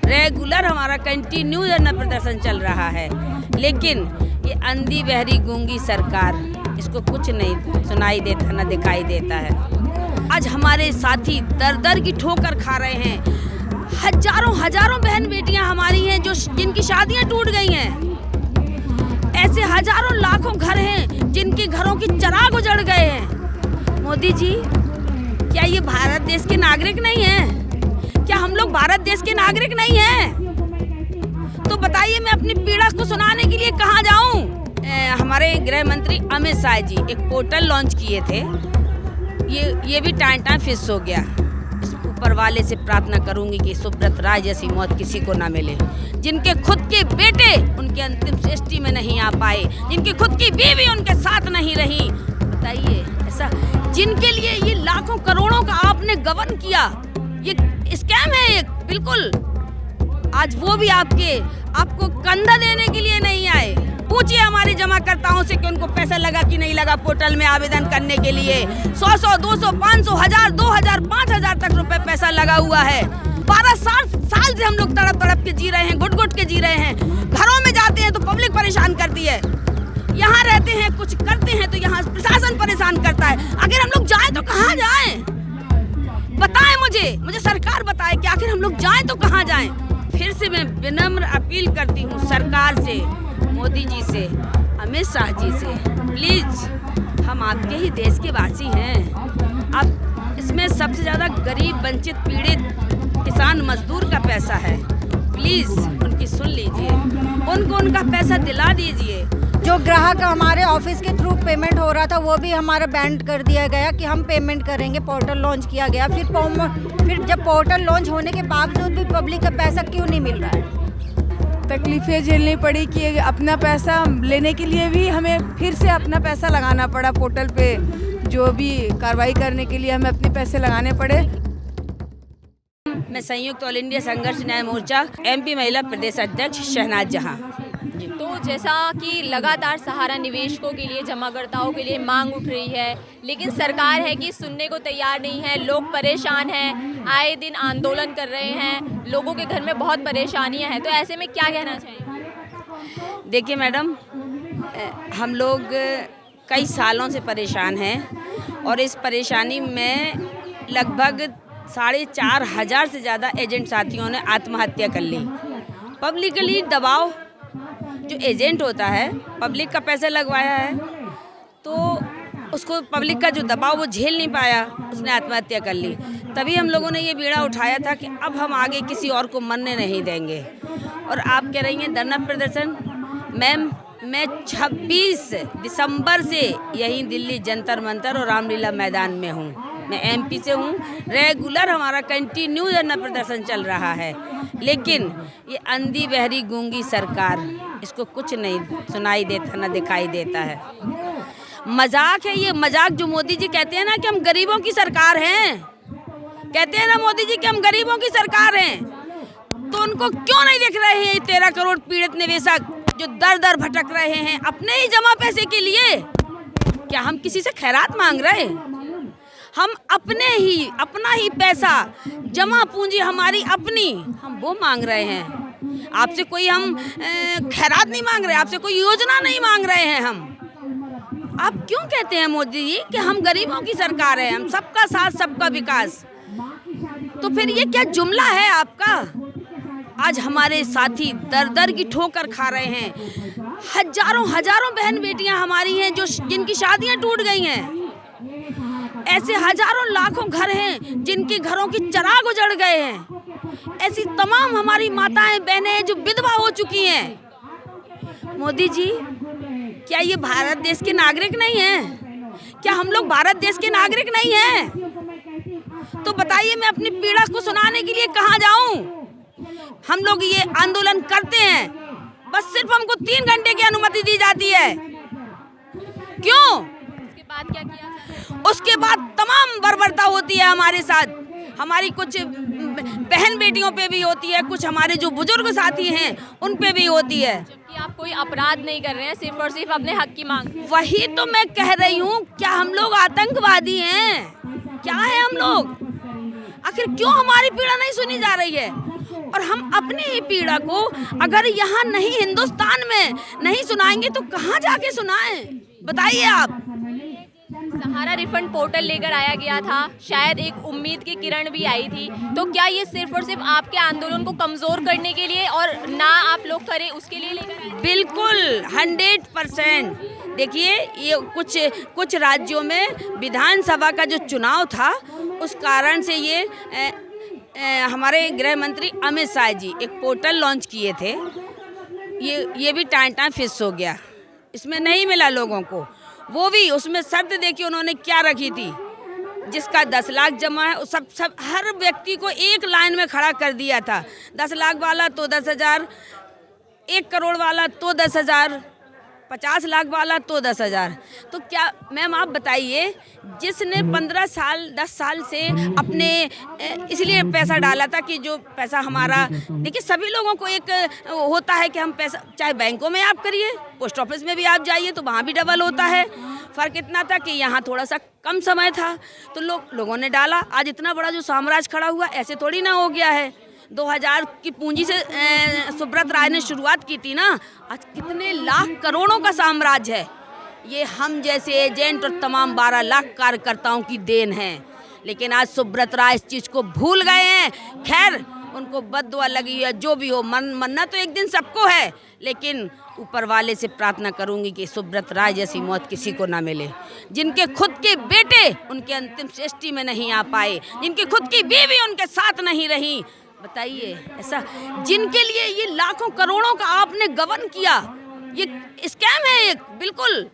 Regular हमारा continue धरना प्रदर्शन चल रहा है, लेकिन ये अंधी बहरी गूंगी सरकार, इसको कुछ नहीं सुनाई देता न दिखाई देता है। आज हमारे साथी दर दर की ठोकर खा रहे हैं। हजारों बहन बेटियां हमारी हैं जो जिनकी शादियां टूट गई हैं। ऐसे हजारों लाखों घर हैं जिनके घरों की चिराग उजड़ गए हैं। मोदी जी, क्या ये भारत देश के नागरिक नहीं हैं? क्या हम लोग भारत देश के नागरिक नहीं हैं? तो बताइए, मैं अपनी पीड़ा को सुनाने के लिए कहाँ जाऊं? हमारे गृह मंत्री अमित शाह जी एक पोर्टल लॉन्च किए थे। ये भी टाइम फिक्स हो गया। ऊपर वाले से प्रार्थना करूंगी कि सुब्रत राय जैसी मौत किसी को ना मिले। जिनके खुद के बेटे उनके अंतिम सृष्टि में नहीं आ पाए, जिनकी खुद की बीवी उनके साथ नहीं रही, बताइए ऐसा जिनके लिए ये लाखों करोड़ों का आपने गबन किया, ये स्कैम है ये बिल्कुल। आज वो भी आपको कंधा देने के लिए नहीं आए। पूछिए हमारे जमाकर्ताओं से कि उनको पैसा लगा कि नहीं लगा पोर्टल में आवेदन करने के लिए। 100, 200, 500, 1000, 2000, 5000 तक रुपए पैसा लगा हुआ है। 12 साल से हम लोग तड़प के जी रहे हैं, घुट के जी रहे हैं। घरों में जाते हैं तो पब्लिक परेशान करती है, यहाँ रहते हैं कुछ करते हैं तो यहाँ प्रशासन परेशान करता है। अगर हम लोग जाएं तो कहाँ जाएं? बताएं मुझे सरकार बताए कि आखिर हम लोग जाएं तो कहाँ जाएं? फिर से मैं विनम्र अपील करती हूँ सरकार से, मोदी जी से, अमित शाह जी से, प्लीज हम आपके ही देश के वासी हैं। आप इसमें सबसे ज़्यादा गरीब, वंचित, पीड़ित किसान मजदूर का पैसा है। प्लीज उनकी सुन लीजिए, उनको उनका पैसा दिला दीजिए। जो ग्राहक हमारे ऑफिस के थ्रू पेमेंट हो रहा था वो भी हमारा बैंड कर दिया गया कि हम पेमेंट करेंगे। पोर्टल लॉन्च किया गया, फिर जब पोर्टल लॉन्च होने के बावजूद भी पब्लिक का पैसा क्यों नहीं मिल रहा है? तकलीफ़ें झेलनी पड़ी कि अपना पैसा लेने के लिए भी हमें फिर से अपना पैसा लगाना पड़ा। पोर्टल पे जो भी कार्रवाई करने के लिए हमें अपने पैसे लगाने पड़े। मैं संयुक्त ऑल इंडिया संघर्ष न्याय मोर्चा MP महिला प्रदेश अध्यक्ष शहनाज जहां। तो जैसा कि लगातार सहारा निवेशकों के लिए, जमाकर्ताओं के लिए मांग उठ रही है, लेकिन सरकार है कि सुनने को तैयार नहीं है। लोग परेशान हैं, आए दिन आंदोलन कर रहे हैं, लोगों के घर में बहुत परेशानियां हैं। तो ऐसे में क्या कहना चाहेंगे? देखिए मैडम, हम लोग कई सालों से परेशान हैं और इस परेशानी में लगभग 4500 से ज़्यादा एजेंट साथियों ने आत्महत्या कर ली। पब्लिकली दबाव, जो एजेंट होता है पब्लिक का पैसा लगवाया है तो उसको पब्लिक का जो दबाव वो झेल नहीं पाया, उसने आत्महत्या कर ली। तभी हम लोगों ने ये बीड़ा उठाया था कि अब हम आगे किसी और को मरने नहीं देंगे। और आप कह रही हैं धरना प्रदर्शन, मैम मैं 26 दिसंबर से यहीं दिल्ली जंतर मंतर और रामलीला मैदान में हूँ। मैं MP से हूँ। रेगुलर हमारा कंटिन्यू धरना प्रदर्शन चल रहा है, लेकिन ये अंधी बहरी गूंगी सरकार, इसको कुछ नहीं सुनाई देता न दिखाई देता है। मजाक है ये, मजाक जो मोदी जी कहते हैं ना कि हम गरीबों की सरकार हैं, कहते हैं ना मोदी जी कि हम गरीबों की सरकार हैं, तो उनको क्यों नहीं दिख रहे हैं 13 करोड़ पीड़ित निवेशक जो दर दर भटक रहे हैं अपने ही जमा पैसे के लिए? क्या हम किसी से खैरात मांग रहे हैं? हम अपना ही पैसा, जमा पूंजी हमारी अपनी, हम वो मांग रहे हैं। आपसे कोई हम खैरात नहीं मांग रहे, आपसे कोई योजना नहीं मांग रहे हैं हम। आप क्यों कहते हैं मोदी जी कि हम गरीबों की सरकार है, हम सबका साथ सबका विकास? तो फिर ये क्या जुमला है आपका? आज हमारे साथी दर दर की ठोकर खा रहे हैं। हजारों बहन बेटियां हमारी हैं जो जिनकी शादियां टूट गई हैं। ऐसे हजारों लाखों घर हैं जिनके घरों की चिराग उजड़ गए हैं। ऐसी तमाम हमारी माताएं बहनें हैं जो विधवा हो चुकी हैं। मोदी जी, क्या ये भारत देश के नागरिक नहीं हैं? क्या हम लोग भारत देश के नागरिक नहीं हैं? तो बताइए, मैं अपनी पीड़ा को सुनाने के लिए कहाँ जाऊं? हम लोग ये आंदोलन करते हैं, बस सिर्फ हमको 3 घंटे की अनुमति दी जाती है। क्यों? उसके बाद क्या किया? उसके बाद तमाम बर्बरता होती है हमारे साथ। हमारी कुछ बहन बेटियों पे भी होती है, कुछ हमारे जो बुजुर्ग साथी हैं उन पे भी होती है। जबकि आप कोई अपराध नहीं कर रहे हैं, सिर्फ और सिर्फ अपने हक की मांग। वही तो मैं कह रही हूँ, क्या हम लोग आतंकवादी हैं? क्या है हम लोग? आखिर क्यों हमारी पीड़ा नहीं सुनी जा रही है? और हम अपनी ही पीड़ा को अगर यहाँ नहीं, हिंदुस्तान में नहीं सुनाएंगे तो कहाँ जाके सुनाएं? बताइए आप। सहारा रिफंड पोर्टल लेकर आया गया था, शायद एक उम्मीद की किरण भी आई थी, तो क्या ये सिर्फ और सिर्फ आपके आंदोलन को कमजोर करने के लिए और ना आप लोग करें उसके लिए लेकर आए? बिल्कुल 100%। देखिए, ये कुछ राज्यों में विधानसभा का जो चुनाव था उस कारण से ये हमारे गृह मंत्री अमित शाह जी एक पोर्टल लॉन्च किए थे। ये भी टाइम फिक्स हो गया, इसमें नहीं मिला लोगों को। वो भी उसमें शर्त देखिए उन्होंने क्या रखी थी, जिसका 10 लाख जमा है सब हर व्यक्ति को एक लाइन में खड़ा कर दिया था। 10 लाख वाला तो 10,000, 1 करोड़ वाला तो 10,000, 50 लाख वाला तो 10,000। तो क्या मैम आप बताइए, जिसने 15 साल 10 साल से अपने इसलिए पैसा डाला था कि जो पैसा हमारा, देखिए सभी लोगों को एक होता है कि हम पैसा, चाहे बैंकों में आप करिए, पोस्ट ऑफिस में भी आप जाइए तो वहाँ भी डबल होता है। फ़र्क इतना था कि यहाँ थोड़ा सा कम समय था तो लोगों ने डाला। आज इतना बड़ा जो साम्राज्य खड़ा हुआ, ऐसे थोड़ी ना हो गया है। 2000 की पूंजी से सुब्रत राय ने शुरुआत की थी ना, आज कितने लाख करोड़ों का साम्राज्य है। ये हम जैसे एजेंट और तमाम 12 लाख कार्यकर्ताओं की देन है। लेकिन आज सुब्रत राय इस चीज़ को भूल गए हैं। खैर, उनको बद्दुआ लगी है, जो भी हो, मरना तो एक दिन सबको है, लेकिन ऊपर वाले से प्रार्थना करूंगी कि सुब्रत राय जैसी मौत किसी को ना मिले। जिनके खुद के बेटे उनके अंतिम सृष्टि में नहीं आ पाए, जिनकी खुद की बीवी उनके साथ नहीं रही, बताइए ऐसा, जिनके लिए ये लाखों करोड़ों का आपने गबन किया, ये स्कैम है एक, बिल्कुल।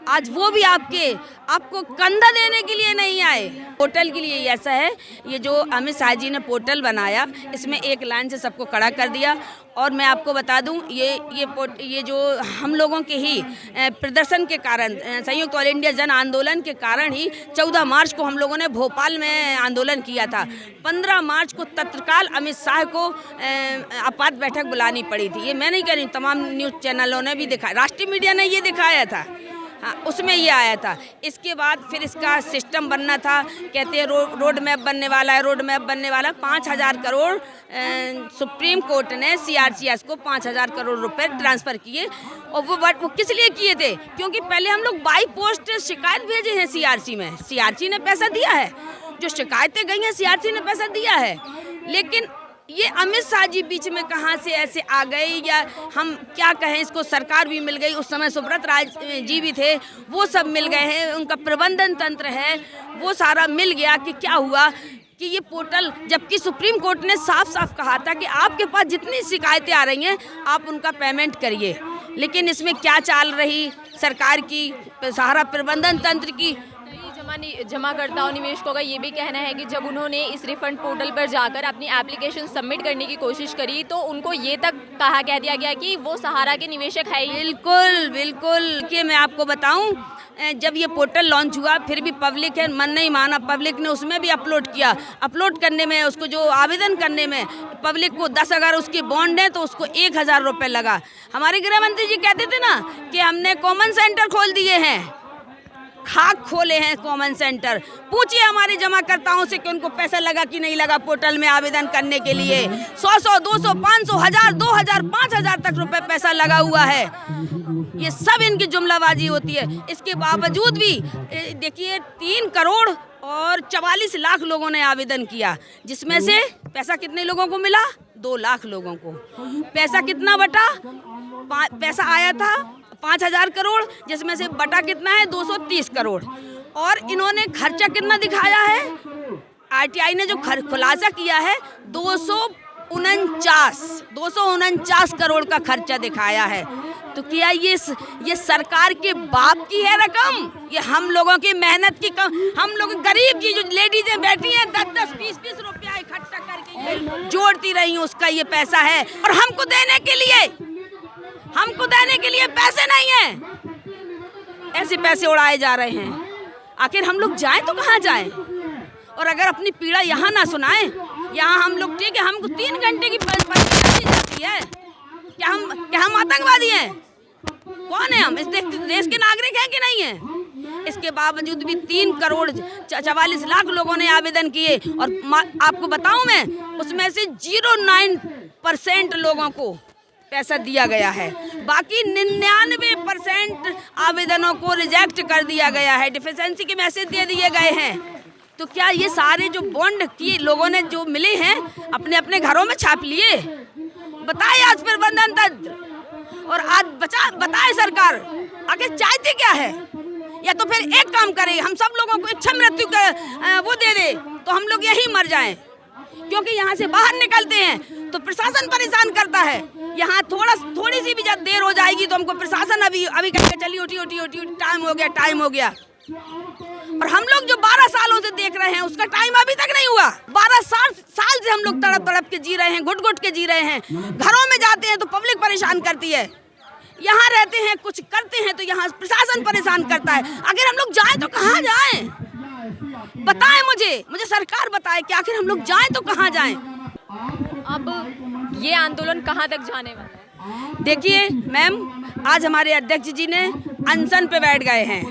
आज वो भी आपको कंधा देने के लिए नहीं आए। पोर्टल के लिए ऐसा है, ये जो अमित शाह जी ने पोर्टल बनाया, इसमें एक लाइन से सबको खड़ा कर दिया। और मैं आपको बता दूं, ये जो हम लोगों के ही प्रदर्शन के कारण, संयुक्त ऑल इंडिया जन आंदोलन के कारण ही 14 मार्च को हम लोगों ने भोपाल में आंदोलन किया था। 15 मार्च को तत्काल अमित शाह को आपात बैठक बुलानी पड़ी थी। ये मैं नहीं कह रही, तमाम न्यूज़ चैनलों ने भी दिखाया, राष्ट्रीय मीडिया ने ये दिखाया था। हाँ, उसमें ये आया था। इसके बाद फिर इसका सिस्टम बनना था, कहते हैं रोड मैप बनने वाला है, रोड मैप बनने वाला। 5,000 करोड़ सुप्रीम कोर्ट ने CRCS को 5,000 करोड़ रुपए ट्रांसफ़र किए। और वो किस लिए किए थे? क्योंकि पहले हम लोग बाई पोस्ट शिकायत भेजे हैं CRC में, CRC ने पैसा दिया है, जो शिकायतें गई हैं CRC ने पैसा दिया है। लेकिन ये अमित शाह जी बीच में कहाँ से ऐसे आ गए, या हम क्या कहें इसको, सरकार भी मिल गई, उस समय सुब्रत राय जी भी थे, वो सब मिल गए हैं, उनका प्रबंधन तंत्र है, वो सारा मिल गया। कि क्या हुआ कि ये पोर्टल, जबकि सुप्रीम कोर्ट ने साफ साफ कहा था कि आपके पास जितनी शिकायतें आ रही हैं आप उनका पेमेंट करिए, लेकिन इसमें क्या चाल रही सरकार की, सहारा प्रबंधन तंत्र की। जमाकर्ताओं निवेशकों का ये भी कहना है कि जब उन्होंने इस रिफंड पोर्टल पर जाकर अपनी एप्लीकेशन सबमिट करने की कोशिश करी तो उनको ये तक कह दिया गया कि वो सहारा के निवेशक है ही। बिल्कुल बिल्कुल। कि मैं आपको बताऊं, जब ये पोर्टल लॉन्च हुआ फिर भी पब्लिक है, मन नहीं माना, पब्लिक ने उसमें भी अपलोड किया। अपलोड करने में, उसको जो आवेदन करने में पब्लिक को 10 अगर उसकी बॉन्ड है तो उसको 1,000 रुपये लगा। हमारे गृह मंत्री जी कहते थे ना कि हमने कॉमन सेंटर खोल दिए हैं, खाक खोले हैं कॉमन सेंटर। पूछिए हमारे जमाकर्ताओं से कि उनको पैसा लगा कि नहीं लगा पोर्टल में आवेदन करने के लिए। 100, 200, 500, 1000, 2000, 5000 तक रुपए पैसा लगा हुआ है। ये सब इनकी जुमलाबाजी होती है। इसके बावजूद भी देखिए 3 करोड़ और 44 लाख लोगों ने आवेदन किया, जिसमें से पैसा कितने लोगों को मिला? 2 लाख लोगों को। पैसा कितना बटा? पैसा आया था 5,000 करोड़, जिसमें से बटा कितना है? 230 करोड़। और इन्होंने खर्चा कितना दिखाया है? RTI ने जो खुलासा किया है 249 करोड़ का खर्चा दिखाया है। तो क्या ये सरकार के बाप की है रकम? ये हम लोगों की मेहनत की कम, हम लोग गरीब की जो लेडीजें बैठी हैं 10-10, 20-20 रुपया इकट्ठा करके जोड़ती रही, उसका ये पैसा है। और हमको देने के लिए पैसे नहीं हैं। ऐसे पैसे उड़ाए जा रहे हैं। आखिर हम लोग जाएं तो कहाँ जाएं? और अगर अपनी पीड़ा यहाँ ना सुनाएं, यहाँ हम लोग, ठीक है, हमको 3 घंटे की परीक्षा दी जाती है, क्या हम आतंकवादी हैं? कौन है हम? इस देश के नागरिक हैं कि नहीं हैं? इसके बावजूद भी 3 करोड़ 44 लाख लोगों ने आवेदन किए और आपको बताऊं मैं, उसमें से 0.9% लोगों को पैसा दिया गया है, बाकी 99% आवेदनों को रिजेक्ट कर दिया गया है, डिफिशेंसी के मैसेज दे दिए गए हैं। तो क्या ये सारे जो बॉन्ड किए लोगों ने जो मिले हैं अपने अपने घरों में छाप लिए? बताए आज प्रबंधन तंत्र और आज बताए सरकार आगे चाहती क्या है? या तो फिर एक काम करे, हम सब लोगों को इच्छा मृत्यु का वो दे दे तो हम लोग यहीं मर जाएं, क्योंकि यहाँ से बाहर निकलते हैं तो प्रशासन परेशान करता है। यहाँ थोड़ी सी भी जब देर हो जाएगी तो हमको प्रशासन अभी कहेगा चलिए उठी टाइम हो गया। और हम लोग जो 12 सालों से देख रहे हैं उसका टाइम अभी तक नहीं हुआ। 12 साल से हम लोग तड़प के जी रहे हैं, घुट के जी रहे हैं। घरों में जाते हैं तो पब्लिक परेशान करती है, यहाँ रहते हैं कुछ करते हैं तो यहाँ प्रशासन परेशान करता है। अगर हम लोग जाएं तो कहाँ जाएं? बताएं मुझे सरकार बताए कि आखिर हम लोग जाएं तो कहाँ जाएं? अब ये आंदोलन कहाँ तक जाने वाला है? देखिए मैम, आज हमारे अध्यक्ष जी ने अनशन पे बैठ गए हैं।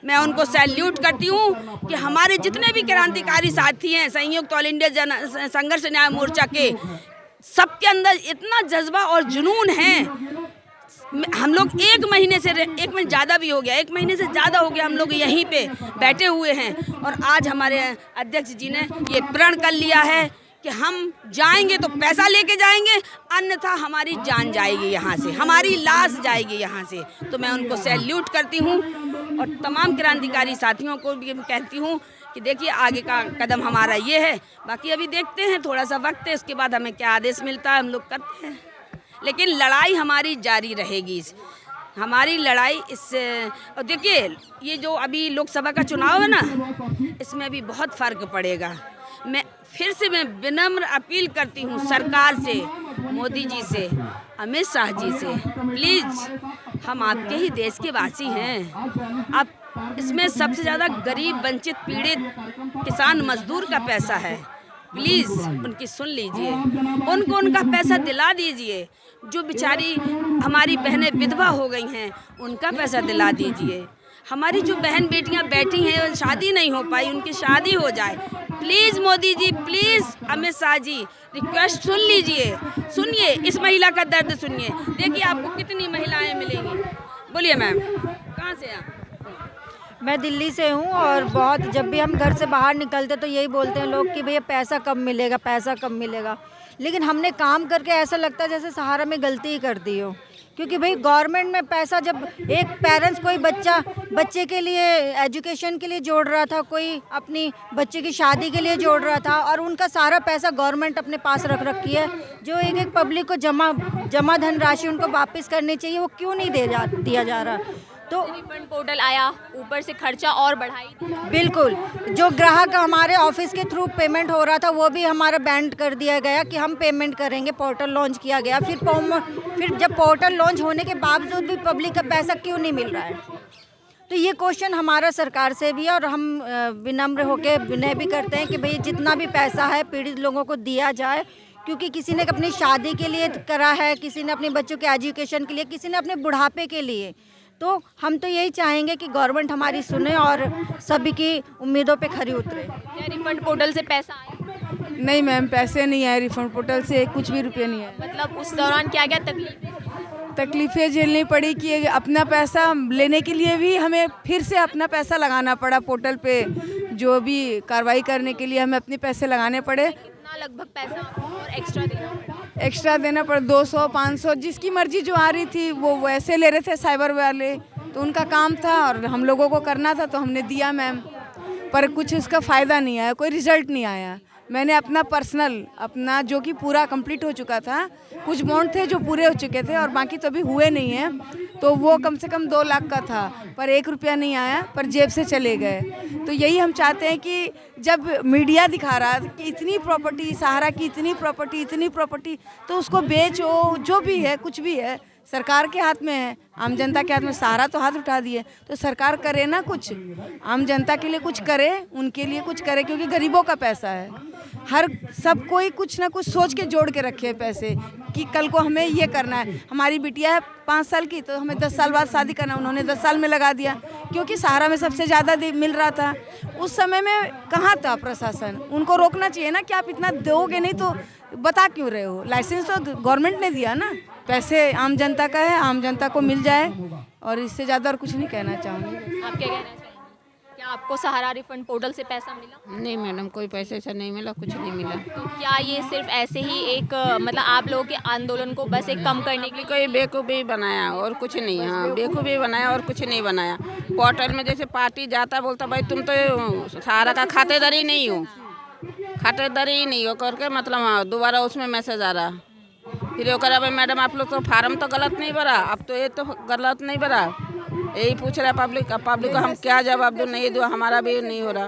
मैं उनको सैल्यूट करती हूँ कि हमारे जितने भी क्रांतिकारी साथी हैं संयुक्त ऑल इंडिया संघर्ष न्याय मोर्चा के, सबके अंदर इतना जज्बा और जुनून है। हम लोग एक महीने ज़्यादा भी हो गया, 1 महीने से ज़्यादा हो गया हम लोग यहीं पे बैठे हुए हैं और आज हमारे अध्यक्ष जी ने ये प्रण कर लिया है कि हम जाएंगे तो पैसा लेके जाएंगे, अन्यथा हमारी जान जाएगी यहाँ से, हमारी लाश जाएगी यहाँ से। तो मैं उनको सैल्यूट करती हूँ और तमाम क्रांतिकारी साथियों को भी कहती हूँ कि देखिए आगे का कदम हमारा ये है। बाकी अभी देखते हैं, थोड़ा सा वक्त है, उसके बाद हमें क्या आदेश मिलता है हम लोग करते हैं, लेकिन लड़ाई हमारी जारी रहेगी। हमारी लड़ाई इससे, और देखिए ये जो अभी लोकसभा का चुनाव है ना, इसमें भी बहुत फ़र्क पड़ेगा। मैं विनम्र अपील करती हूँ सरकार से, मोदी जी से, अमित शाह जी से, प्लीज़ हम आपके ही देश के वासी हैं। आप इसमें सबसे ज़्यादा गरीब, वंचित, पीड़ित किसान मजदूर का पैसा है, प्लीज़ उनकी सुन लीजिए, उनको उनका पैसा दिला दीजिए। जो बेचारी हमारी बहनें विधवा हो गई हैं उनका पैसा दिला दीजिए। हमारी जो बहन बेटियां बैठी हैं शादी नहीं हो पाई, उनकी शादी हो जाए। Please Modi ji, please Amit Shah ji, request सुन लीजिए, सुनिए इस महिला का दर्द सुनिए। देखिए आपको कितनी महिलाएं मिलेंगी। बोलिए मैम, कहाँ से आप? मैं दिल्ली से हूँ और बहुत जब भी हम घर से बाहर निकलते तो यही बोलते हैं लोग कि भैया पैसा कब मिलेगा। लेकिन हमने काम करके ऐसा लगता है जैसे सहारा में गलती ही कर दी हो, क्योंकि भाई गवर्नमेंट में पैसा जब एक पेरेंट्स कोई बच्चे के लिए एजुकेशन के लिए जोड़ रहा था, कोई अपनी बच्चे की शादी के लिए जोड़ रहा था और उनका सारा पैसा गवर्नमेंट अपने पास रख रखी है, जो एक पब्लिक को जमा धनराशि उनको वापस करनी चाहिए, वो क्यों नहीं दिया जा रहा? तो रिफंड पोर्टल आया, ऊपर से खर्चा और बढ़ाई। बिल्कुल, जो ग्राहक हमारे ऑफिस के थ्रू पेमेंट हो रहा था वो भी हमारा बैंड कर दिया गया कि हम पेमेंट करेंगे। पोर्टल लॉन्च किया गया, फिर जब पोर्टल लॉन्च होने के बावजूद भी पब्लिक का पैसा क्यों नहीं मिल रहा है? तो ये क्वेश्चन हमारा सरकार से भी है और हम विनम्र होकर विनय भी करते हैं कि भाई जितना भी पैसा है पीड़ित लोगों को दिया जाए, क्योंकि किसी ने अपनी शादी के लिए करा है, किसी ने अपने बच्चों के एजुकेशन के लिए, किसी ने अपने बुढ़ापे के लिए। तो हम तो यही चाहेंगे कि गवर्नमेंट हमारी सुने और सभी की उम्मीदों पे खरी उतरे। क्या रिफंड पोर्टल से पैसा आया? नहीं मैम, पैसे नहीं आए रिफंड पोर्टल से, कुछ भी रुपये नहीं आए। मतलब उस दौरान क्या तकलीफ़ें झेलनी पड़ी कि अपना पैसा लेने के लिए भी हमें फिर से अपना पैसा लगाना पड़ा पोर्टल पे, जो भी कार्रवाई करने के लिए हमें अपने पैसे लगाने पड़े। कितना लगभग पैसा और एक्स्ट्रा देना पड़ा 200-500, जिसकी मर्जी जो आ रही थी वो वैसे ले रहे थे साइबर वाले, तो उनका काम था और हम लोगों को करना था तो हमने दिया मैम, पर कुछ उसका फ़ायदा नहीं आया, कोई रिज़ल्ट नहीं आया। मैंने अपना जो कि पूरा कंप्लीट हो चुका था, कुछ बॉन्ड थे जो पूरे हो चुके थे और बाकी तो अभी हुए नहीं हैं, तो वो कम से कम 2 लाख का था, पर 1 रुपया नहीं आया, पर जेब से चले गए। तो यही हम चाहते हैं कि जब मीडिया दिखा रहा है कि इतनी प्रॉपर्टी, सहारा की इतनी प्रॉपर्टी, तो उसको बेचो, जो भी है कुछ भी है, सरकार के हाथ में है, आम जनता के हाथ में। सहारा तो हाथ उठा दिए, तो सरकार करे ना कुछ, आम जनता के लिए कुछ करे, उनके लिए कुछ करे, क्योंकि गरीबों का पैसा है। हर सब कोई कुछ ना कुछ सोच के जोड़ के रखे है पैसे कि कल को हमें ये करना है। हमारी बिटिया है 5 साल की, तो हमें 10 साल बाद शादी करना, उन्होंने 10 साल में लगा दिया, क्योंकि सहारा में सबसे ज़्यादा मिल रहा था। उस समय में कहाँ था प्रशासन? उनको रोकना चाहिए ना कि आप इतना दोगे नहीं तो बता क्यों रहे हो? लाइसेंस तो गवर्नमेंट ने दिया ना, पैसे आम जनता का है, आम जनता को मिल जाए, और इससे ज़्यादा और कुछ नहीं कहना चाहूँगी। आप क्या कहना चाहेंगे? क्या आपको सहारा रिफंड पोर्टल से पैसा मिला? नहीं मैडम, कोई पैसे ऐसा नहीं मिला, कुछ नहीं मिला। तो क्या ये सिर्फ ऐसे ही एक मतलब आप लोगों के आंदोलन को बस एक कम करने के लिए? कोई बेवकूफ़ी बनाया और कुछ नहीं। हाँ, बेवकूफ़ी बनाया और कुछ नहीं बनाया। पोर्टल में जैसे पार्टी जाता बोलता भाई तुम तो सहारा का खातेदार ही नहीं हो, खातेदार ही नहीं हो करके मतलब हाँ दोबारा उसमें मैसेज आ रहा। फिर वो करा भाई मैडम आप लोग तो फार्म तो गलत नहीं भरा, अब तो ये तो गलत नहीं भरा, यही पूछ रहा पब्लिक। अब पब्लिक को हम क्या जवाब दूँ? नहीं दो, हमारा भी नहीं हो रहा।